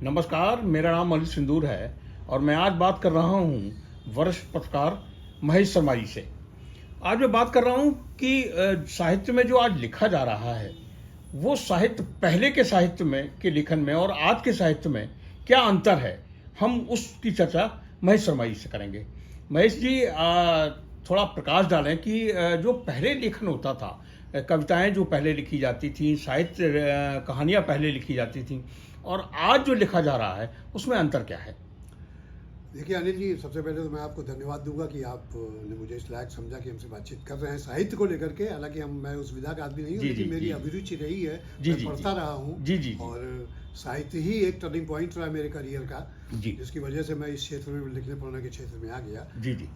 नमस्कार, मेरा नाम अनिल सिंदूर है और मैं आज बात कर रहा हूँ वरिष्ठ पत्रकार महेश शर्मा जी से। आज मैं बात कर रहा हूँ कि साहित्य में जो आज लिखा जा रहा है वो साहित्य पहले के साहित्य में के लेखन में और आज के साहित्य में क्या अंतर है, हम उसकी चर्चा महेश शर्मा जी से करेंगे। महेश जी, थोड़ा प्रकाश डालें कि जो पहले लेखन होता था, कविताएं जो पहले लिखी जाती थी, साहित्य कहानियाँ पहले लिखी जाती थी और आज जो लिखा जा रहा है उसमें अंतर क्या है? देखिए अनिल जी, सबसे पहले तो मैं आपको धन्यवाद दूंगा कि आपने मुझे इस लायक समझा कि हमसे बातचीत कर रहे हैं साहित्य को लेकर के। हालांकि मैं उस विधा का आदमी नहीं हूँ, लेकिन मेरी अभिरुचि रही है, मैं पढ़ता रहा हूँ और साहित्य ही एक टर्निंग पॉइंट रहा मेरे करियर का, जिसकी वजह से मैं इस क्षेत्र में, लिखने पढ़ने के क्षेत्र में आ गया।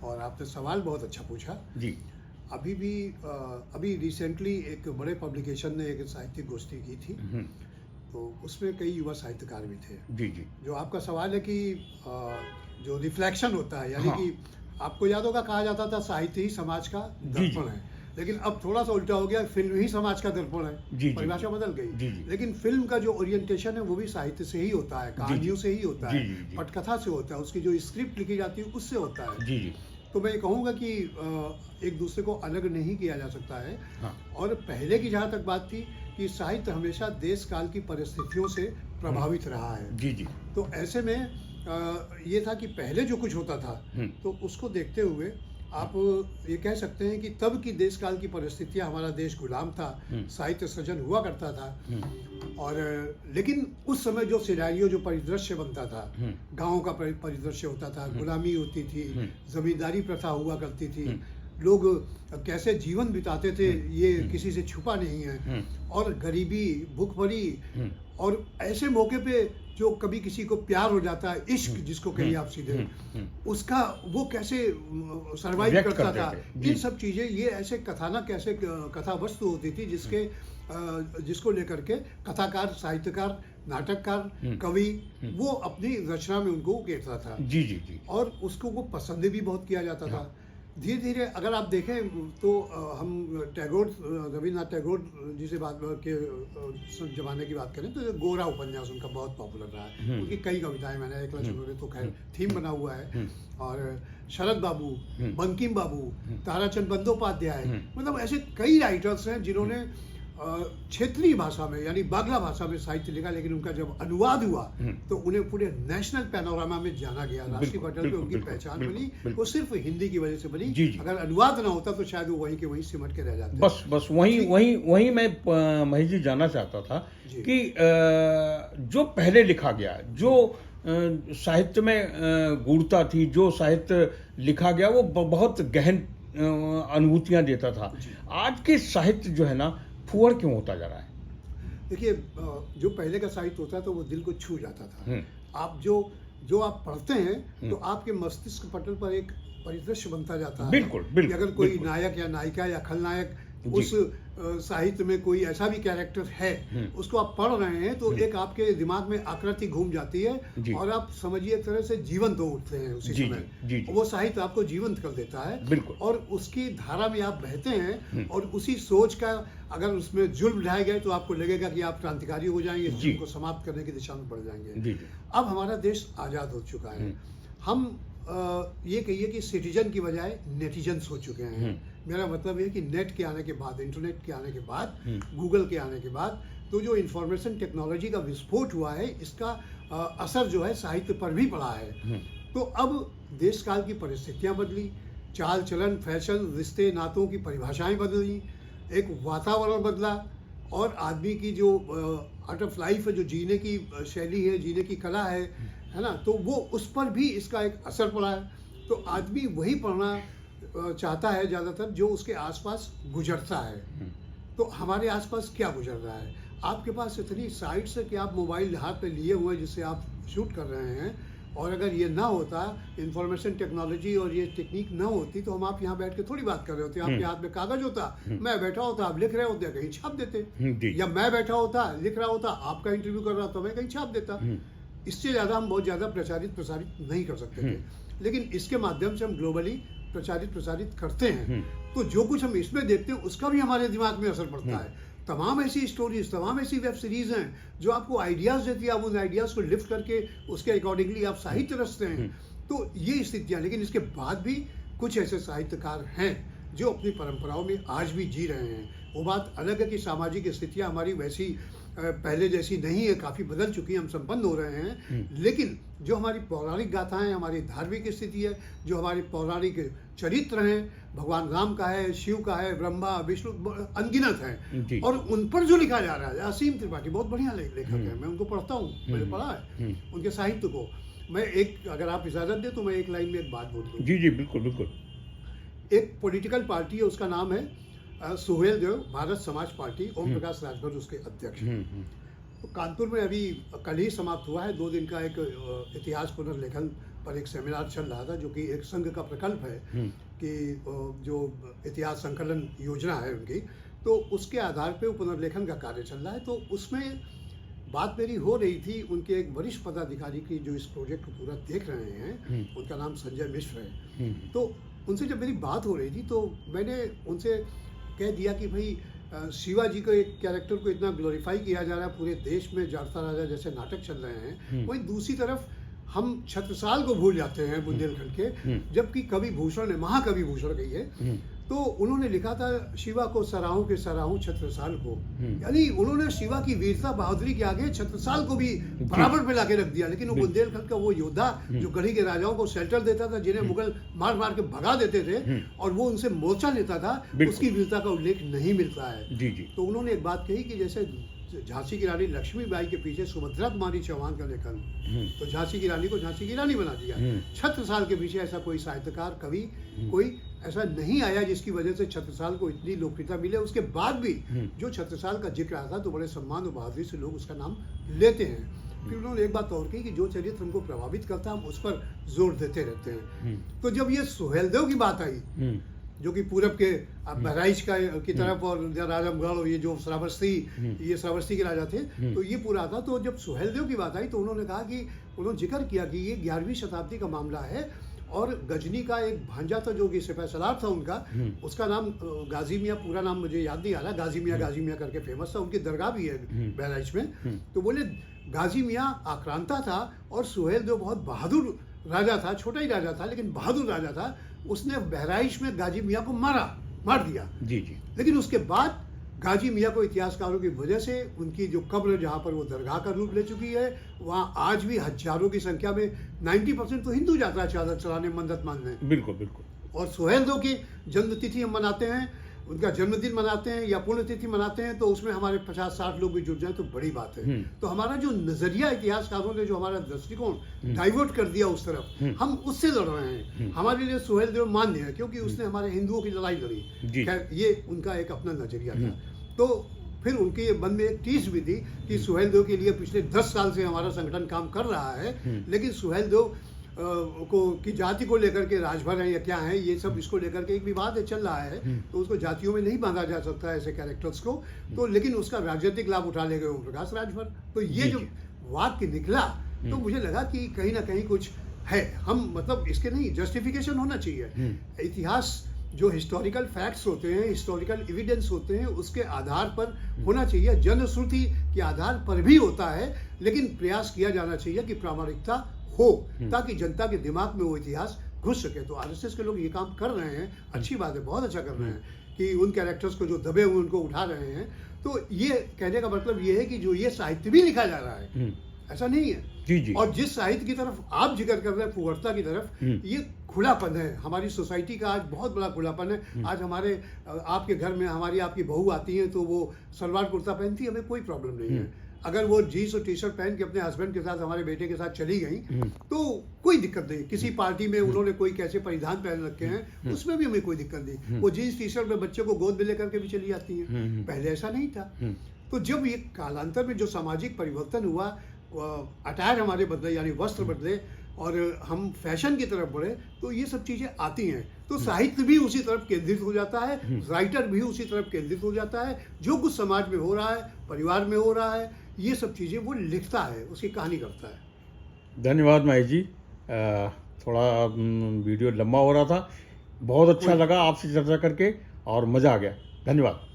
और आपने सवाल बहुत अच्छा पूछा। अभी रिसेंटली एक बड़े पब्लिकेशन ने एक साहित्यिक गोष्ठी की थी, तो उसमें कई युवा साहित्यकार भी थे। जो आपका सवाल है कि जो रिफ्लेक्शन होता है, यानी कि आपको याद होगा कहा जाता था साहित्य ही समाज का दर्पण है, लेकिन अब थोड़ा सा उल्टा हो गया, फिल्म ही समाज का दर्पण है। परिभाषा बदल गई। लेकिन फिल्म का जो ओरिएंटेशन है वो भी साहित्य से ही होता है, कहानियों से ही होता है, पटकथा से होता है, उसकी जो स्क्रिप्ट लिखी जाती है उससे होता है। तो मैं ये कहूँगा कि एक दूसरे को अलग नहीं किया जा सकता है। और पहले की जहाँ तक बात थी कि साहित्य हमेशा देश काल की परिस्थितियों से प्रभावित रहा है। तो ऐसे में ये था कि पहले जो कुछ होता था तो उसको देखते हुए आप ये कह सकते हैं कि तब की देश काल की परिस्थितियां, हमारा देश गुलाम था, साहित्य सृजन हुआ करता था। और लेकिन उस समय जो सिनेरियो, जो परिदृश्य बनता था, गाँव का परिदृश्य होता था, गुलामी होती थी, जमींदारी प्रथा हुआ करती थी, लोग कैसे जीवन बिताते थे ये किसी से छुपा नहीं है। और गरीबी, भूखमरी, और ऐसे मौके पे जो कभी किसी को प्यार हो जाता है, इश्क जिसको कहिए आप सीधे, उसका वो कैसे सरवाइव करता था, ये सब चीजें, ये ऐसे कथानक, ऐसे कथा वस्तु होती थी जिसको लेकर के कथाकार, साहित्यकार, नाटककार, कवि वो अपनी रचना में उनको उकेरता था। और उसको वो पसंद भी बहुत किया जाता था। धीरे धीरे अगर आप देखें तो हम टैगोर, रविन्द्रनाथ टैगोर जी से बात के जमाने की बात करें तो गोरा उपन्यास उनका बहुत पॉपुलर रहा है। उनकी कई कविताएं, मैंने एक लक्ष्य तो खैर थीम बना हुआ है। और शरद बाबू, बंकिम बाबू, ताराचंद बंदोपाध्याय, मतलब ऐसे कई राइटर्स हैं जिन्होंने क्षेत्रीय भाषा में, यानी बांग्ला भाषा में साहित्य लिखा। लेकिन उनका जब अनुवाद हुआ तो उन्हें पूरे नेशनल पैनोरामा में जाना गया, राष्ट्रीय पटल पे उनकी पहचान बनी। वो सिर्फ हिंदी की वजह से बनी। अगर अनुवाद ना होता तो शायद वो वहीं के वहीं सिमट के रह जाते। बस वही मैं महेश जी जानना चाहता था कि जो पहले लिखा गया, जो साहित्य में गूढ़ता थी, जो साहित्य लिखा गया वो बहुत गहन अनुभूतियां देता था। आज के साहित्य जो है ना, फुहड़ क्यों होता जा रहा है? देखिए, जो पहले का साहित्य होता है तो वो दिल को छू जाता था। आप जो आप पढ़ते हैं तो आपके मस्तिष्क पटल पर एक परिदृश्य बनता जाता है। बिल्कुल। अगर कोई नायक या नायिका या खलनायक उस साहित्य में कोई ऐसा भी कैरेक्टर है, उसको आप पढ़ रहे हैं तो एक आपके दिमाग में आकृति घूम जाती है और आप समझिए एक तरह से जीवंत हो उठते हैं उसी समय। वो साहित्य आपको जीवंत कर देता है और उसकी धारा में आप बहते हैं। और उसी सोच का अगर उसमें जुल्म ढाए गए तो आपको लगेगा कि आप क्रांतिकारी हो जाएंगे, जुल्म को समाप्त करने की दिशा में बढ़ जाएंगे। अब हमारा देश आजाद हो चुका है। हम ये कहिए कि सिटीजन की बजाय नेटिजन्स हो चुके हैं। मेरा मतलब है कि नेट के आने के बाद, इंटरनेट के आने के बाद, गूगल के आने के बाद, तो जो इंफॉर्मेशन टेक्नोलॉजी का विस्फोट हुआ है, इसका असर जो है साहित्य पर भी पड़ा है। तो अब देश काल की परिस्थितियां बदली, चाल चलन, फैशन, रिश्ते नातों की परिभाषाएं बदली, एक वातावरण बदला और आदमी की जो आर्ट ऑफ लाइफ है, जो जीने की शैली है, जीने की कला है ना, तो वो उस पर भी इसका एक असर पड़ा है। तो आदमी वही पढ़ना चाहता है ज़्यादातर जो उसके आसपास गुजरता है। तो हमारे आसपास क्या गुजर रहा है? आपके पास इतनी साइट्स है कि आप मोबाइल हाथ पे लिए हुए जिससे आप शूट कर रहे हैं। और अगर ये ना होता, इंफॉर्मेशन टेक्नोलॉजी और ये टेक्निक ना होती तो हम आप यहाँ बैठ के थोड़ी बात कर रहे होते। आपके हाथ में कागज होता, मैं बैठा होता, आप लिख रहे होते, कहीं छाप देते। या मैं बैठा होता, लिख रहा होता, आपका इंटरव्यू कर रहा होता, मैं कहीं छाप देता। इससे ज़्यादा हम बहुत ज़्यादा प्रसारित नहीं कर सकते थे। लेकिन इसके माध्यम से हम ग्लोबली प्रसारित करते हैं। तो जो कुछ हम इसमें देखते हैं उसका भी हमारे दिमाग में असर पड़ता है। तमाम ऐसी स्टोरीज, तमाम ऐसी वेब सीरीज हैं जो आपको आइडियाज देती है, आप उन आइडियाज को लिफ्ट करके उसके अकॉर्डिंगली आप साहित्य रचते हैं। तो ये स्थितियां, लेकिन इसके बाद भी कुछ ऐसे साहित्यकार हैं जो अपनी परंपराओं में आज भी जी रहे हैं। वो बात अलग है कि सामाजिक स्थितियां हमारी वैसी पहले जैसी नहीं है, काफ़ी बदल चुकी हैं, हम संपन्न हो रहे हैं, लेकिन जो हमारी पौराणिक गाथाएं, हमारी धार्मिक स्थिति है, जो हमारे पौराणिक चरित्र हैं, भगवान राम का है, शिव का है, ब्रह्मा विष्णु, अनगिनत है, और उन पर जो लिखा जा रहा है, असीम त्रिपाठी बहुत बढ़िया लेखक है, मैं उनको पढ़ता हूँ, मैंने पढ़ा है उनके साहित्य को। मैं एक, अगर आप इजाज़त दें तो मैं एक लाइन में एक बात बोल दूँ। जी जी बिल्कुल बिल्कुल। एक पॉलिटिकल पार्टी है, उसका नाम है सुहेल देव, भारत समाज पार्टी, ओम प्रकाश राजभर उसके अध्यक्ष हैं। तो कानपुर में अभी कल ही समाप्त हुआ है 2 दिन का एक इतिहास पुनर्लेखन पर एक सेमिनार चल रहा था, जो कि एक संघ का प्रकल्प है कि जो इतिहास संकलन योजना है उनकी, तो उसके आधार पे वो पुनर्लेखन का कार्य चल रहा है। तो उसमें बात मेरी हो रही थी उनके एक वरिष्ठ पदाधिकारी की जो इस प्रोजेक्ट को पूरा देख रहे हैं, उनका नाम संजय मिश्र है। तो उनसे जब मेरी बात हो रही थी तो मैंने उनसे कह दिया कि भाई शिवाजी को, एक कैरेक्टर को इतना ग्लोरीफाई किया जा रहा है पूरे देश में, जाड़ता राजा जैसे नाटक चल रहे हैं, वहीं दूसरी तरफ हम छत्रसाल को भूल जाते हैं बुंदेलखंड के, जबकि कवि भूषण ने, महाकवि भूषण कही है, तो उन्होंने लिखा था शिवा को सराहूं के सराहूं छत्रसाल को, यानी उन्होंने शिवा की वीरता बहादुरी के आगे छत्रसाल को भी बराबर पे लाके रख दिया। लेकिन वो बुंदेलखंड का वो योद्धा जो गढ़ी के राजाओं को शेल्टर देता था, जिन्हें मुगल मार मार के भगा देते थे, और वो उनसे मोर्चा लेता था, उसकी वीरता का उल्लेख नहीं मिलता है। जी जी। तो उन्होंने एक बात कही कि जैसे झांसी की रानी लक्ष्मीबाई के पीछे सुभद्रा कुमारी चौहान का लेखन, तो झांसी की रानी को झांसी की रानी बना दिया। छत्रसाल के पीछे ऐसा कोई साहित्यकार, कवि, कोई ऐसा नहीं आया जिसकी वजह से छत्रसाल को इतनी लोकप्रियता मिले। उसके बाद भी जो छत्रसाल का जिक्र आता तो बड़े सम्मान और बहादुरी से लोग उसका नाम लेते हैं। फिर उन्होंने एक बात और कही कि जो चरित्र हमको प्रभावित करता है हम उस पर जोर देते रहते हैं। तो जब ये सुहेलदेव की बात आई, जो कि पूरब के बहराइच का की तरफ, और राजमगढ़, ये जो श्रावस्ती, ये श्रावस्ती के राजा थे, तो ये पूरा था। तो जब सुहेलदेव की बात आई तो उन्होंने कहा कि, उन्होंने जिक्र किया कि ये 11वीं शताब्दी का मामला है, और गजनी का एक भांजा था जो कि सिपहसालार था उनका, उसका नाम गाजी मियाँ, पूरा नाम मुझे याद नहीं आ रहा, गाजी मियाँ करके फेमस था, उनकी दरगाह भी है बहराइच में। तो बोले गाजी मियाँ आक्रांता था और सुहेलदेव बहुत बहादुर राजा था, छोटा ही राजा था लेकिन बहादुर राजा था। उसने बहराइच में गाजी मियाँ को मार दिया। जी जी। लेकिन उसके बाद गाजी मियाँ को इतिहासकारों की वजह से उनकी जो कब्र, जहाँ पर वो दरगाह का रूप ले चुकी है, वहाँ आज भी हजारों की संख्या में 90% तो हिंदू जाता है चादर चढ़ाने, मन्नत मानने। बिल्कुल बिल्कुल। और सुहेलदेव की जन्मतिथि हम मनाते हैं, उनका जन्मदिन मनाते हैं या पुण्यतिथि मनाते हैं, तो उसमें हमारे 50-60 लोग भी जुड़ जाए तो बड़ी बात है। तो हमारा जो नजरिया, इतिहासकारों ने जो हमारा दृष्टिकोण डाइवर्ट कर दिया उस तरफ, हम उससे लड़ रहे हैं। हमारे लिए सुहेलदेव मान्य है क्योंकि उसने हमारे हिंदुओं की लड़ाई लड़ी। खैर, ये उनका एक अपना नजरिया था। तो फिर उनके मन में एक टीस भी थी कि सुहेलदेव के लिए पिछले 10 साल से हमारा संगठन काम कर रहा है, लेकिन सुहेलदेव को की जाति को लेकर के राजभर है या क्या है, ये सब इसको लेकर के एक विवाद चल रहा है। तो उसको जातियों में नहीं बांधा जा सकता ऐसे कैरेक्टर्स को, तो लेकिन उसका राजनीतिक लाभ उठा ले गए ओम प्रकाश राजभर। तो ये जो वाक्य निकला तो मुझे लगा कि कहीं ना कहीं कुछ है। हम मतलब इसके नहीं, जस्टिफिकेशन होना चाहिए। इतिहास जो हिस्टोरिकल फैक्ट्स होते हैं, हिस्टोरिकल एविडेंस होते हैं, उसके आधार पर होना चाहिए। जनश्रुति के आधार पर भी होता है, लेकिन प्रयास किया जाना चाहिए कि प्रामाणिकता हो, ताकि जनता के दिमाग में वो इतिहास घुस सके। तो आरएसएस के लोग ये काम कर रहे हैं, अच्छी बात है, बहुत अच्छा कर रहे हैं कि उन कैरेक्टर्स को जो दबे हुए उनको उठा रहे हैं। तो ये कहने का मतलब ये है कि जो ये साहित्य भी लिखा जा रहा है, ऐसा नहीं है। जी जी। और जिस साहित्य की तरफ आप जिक्र कर रहे हैं, फुहरता की तरफ, ये खुलापन है। हमारी सोसाइटी का आज बहुत बड़ा खुलापन है। आज हमारे आपके घर में हमारी आपकी बहू आती है तो वो सलवार कुर्ता पहनती है, हमें कोई प्रॉब्लम नहीं है। अगर वो जीन्स और टी शर्ट पहन के अपने हस्बैंड के साथ, हमारे बेटे के साथ चली गई तो कोई दिक्कत नहीं। किसी पार्टी में उन्होंने कोई कैसे परिधान पहन रखे हैं, उसमें भी हमें कोई दिक्कत नहीं। वो जीन्स टी शर्ट में बच्चे को गोद में लेकर के भी चली जाती है, पहले ऐसा नहीं था। तो जब ये कालांतर में जो सामाजिक परिवर्तन हुआ, अटायर हमारे बदले, यानी वस्त्र बदले, और हम फैशन की तरफ बढ़े, तो ये सब चीजें आती हैं। तो साहित्य भी उसी तरफ केंद्रित हो जाता है, राइटर भी उसी तरफ केंद्रित हो जाता है। जो कुछ समाज में हो रहा है, परिवार में हो रहा है, ये सब चीजें वो लिखता है, उसकी कहानी करता है। धन्यवाद महेश जी। थोड़ा वीडियो लंबा हो रहा था, बहुत अच्छा लगा आपसे चर्चा करके और मजा आ गया। धन्यवाद।